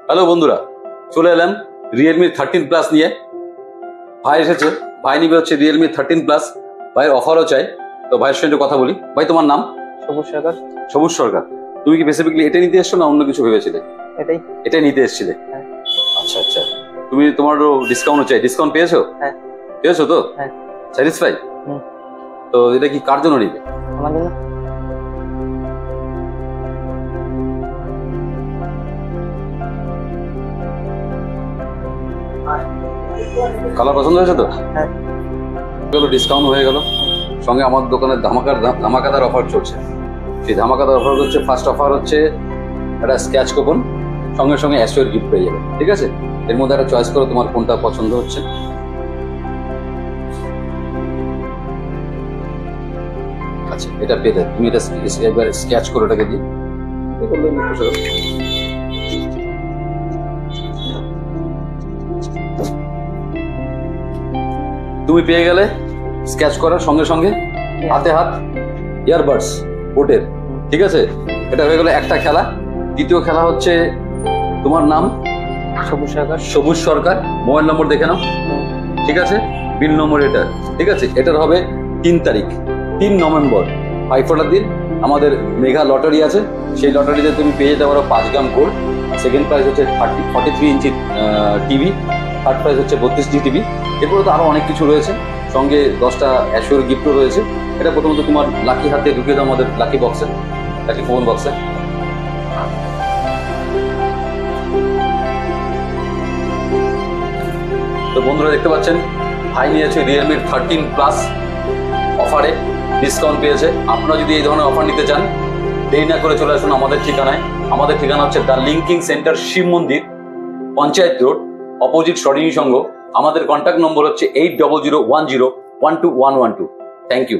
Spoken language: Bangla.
হ্যালো বন্ধুরা, চলে এলাম রিয়েলমি 13 প্লাস নিয়ে। ভাই এসেছে, ভাই নিবে হচ্ছে রিয়েলমি 13 প্লাস। ভাইয়ের অফারও চাই, তো ভাইয়ের সঙ্গে কথা বলি। ভাই তোমার নাম? সবুজ সরকার। সবুজ সরকার। তুমি কি বেসিক্যালি এটা নিতে এসছো না অন্য কিছু ভেবেছিলে? এটাই নিতে এসছিলে? হ্যাঁ। আচ্ছা আচ্ছা, তুমি তোমারও ডিসকাউন্টও চাই, ডিসকাউন্ট পেয়েছো? হ্যাঁ। পেয়েছো তো? হ্যাঁ। স্যাটিসফাই? হুম। তো এটা কি কার জন্য নিবে? আমার জন্য। কালার পছন্দ হয়েছে তো? হ্যাঁ। ডিসকাউন্ট হয়ে গেল, সঙ্গে আমার দোকানের ধামাকাদার অফার চলছে। সেই ধামাকাদার অফার হচ্ছে, ফার্স্ট অফার হচ্ছে একটা স্ক্র্যাচ কুপন, সঙ্গে সঙ্গে অ্যাসিওর গিফট পেয়ে যাবে। ঠিক আছে, এর মধ্যে একটা চয়েস করো তোমার কোনটা পছন্দ হচ্ছে। আচ্ছা, এটা পেতে তুমি এটা একবার স্ক্র্যাচ করে এটাকে দিই। তুমি পেয়ে গেলে স্ক্র্যাচ করার সঙ্গে সঙ্গে হাতে হাত ইয়ারবাডস বোটের। ঠিক আছে, এটা হয়ে গেল একটা খেলা। দ্বিতীয় খেলা হচ্ছে তোমার নাম? সবুজ সরকার। সবুজ সরকার। মোবাইল নম্বর দেখে নাও। ঠিক আছে, বিল নম্বর এটা। ঠিক আছে, এটার হবে 3 তারিখ, 3 নভেম্বর, ভাইফোঁটার দিন আমাদের মেগা লটারি আছে। সেই লটারিতে তুমি পেয়ে যেতে পারো 5 গ্রাম গোল্ড। সেকেন্ড প্রাইজ হচ্ছে 43 ইঞ্চি টিভি। থার্ড প্রাইজ হচ্ছে 32 টিভি। এরপরে তো আরও অনেক কিছু রয়েছে, সঙ্গে 10টা অ্যাসিওর গিফটও রয়েছে। এটা প্রথমত তোমার লাকি হাতে ঢুকিয়ে দাও আমাদের লাকি বক্সে, লাকি ফোন বক্সে। তো বন্ধুরা দেখতে পাচ্ছেন, ভাই নিয়েছে রিয়েলমি 13 প্লাস অফারে, ডিসকাউন্ট পেয়েছে। আপনারা যদি এই ধরনের অফার নিতে চান, দেরি না করে চলে আসুন আমাদের ঠিকানায়। আমাদের ঠিকানা হচ্ছে the linking centre, Shiv Mandir, Panchayat road, opposite Sarani Sangha. আমাদের কন্ট্যাক্ট নম্বর হচ্ছে 8001012112। Thank you.